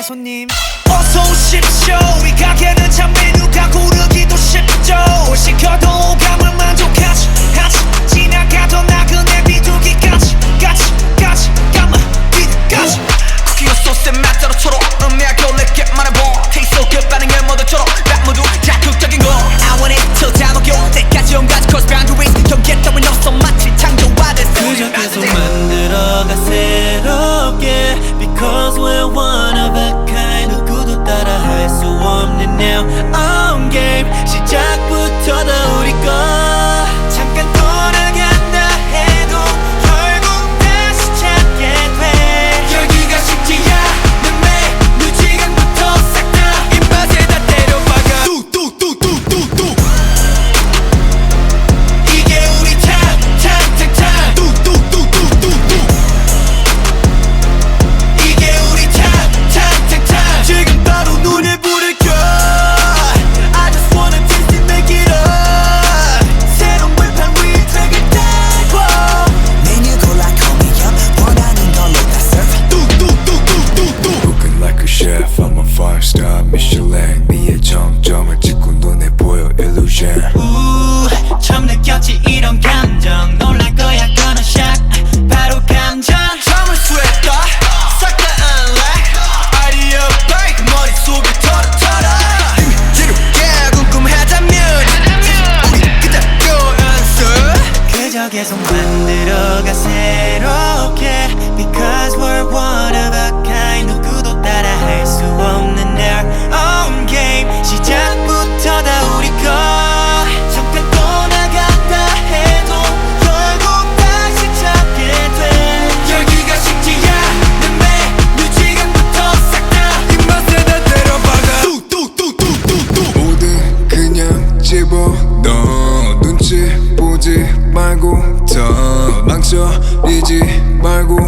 네 손님 어서 오십시오. 이 가게는 참 메뉴가 고르기도 쉽죠. 뭘 시켜도 오감을 만족하지 지나가던 나그네 비둘기까지 까마 비둘까지 쿠키와 소스의 맛대로 초록 음미하고 내게 말해봐 Taste so good 반응을 모두처럼 랩 모두 자극적인 거 I want it till 다 녹여 때까지 온갖 cross boundaries 경계 따윈 없어 마치 창조화된 그저 계속 만들어가 새롭게 Because we're one of a kind 누구도 따라 할 수 없는 now on game 시작부터 다 우리 거 잠깐 돌아간다 해도 결국 다시 찾게 돼 여기가 식지야 내 메뉴 지금부터 싹 다 입맛에 다 때려박아 뚜뚜뚜뚜뚜뚜 이게 우리 탑탑탑탑 뚜뚜뚜뚜뚜뚜 이게 우리 탑탑탑탑 지금 바로 눈에 불을 켜 I just wanna taste it make it up 새로운 불판 위에 트랙을 달고 메뉴 골라 call me up 원하는 걸로 다 serve 뚜뚜뚜뚜뚜뚜 Cooking like a chef, I'm a 5-star Michelin 미의 정점을 찍고 눈에 보여 illusion 처음 느꼈지 이런 감정 놀랄 거야 gonna shock 바로 감정 잠을 쇠다 싹 다 unlock 아이디어 break 머릿속을 털어 지루게 궁금하다면 우리 그대로 answer 그저 계속 만들어가 새롭게 Because we're one of a kind 누구도 따라 할 수 없는 their own game 시작부터 다 우리 거 잠깐 떠나갔다 해도 결국 다시 찾게 돼 여기가 식지야 내 메뉴 지금부터 싹 다 입맛에 다 때려박아 뚜뚜뚜뚜뚜뚜 뭐든 그냥 집어넣어 눈치 보지 말고 더 망설이지 말고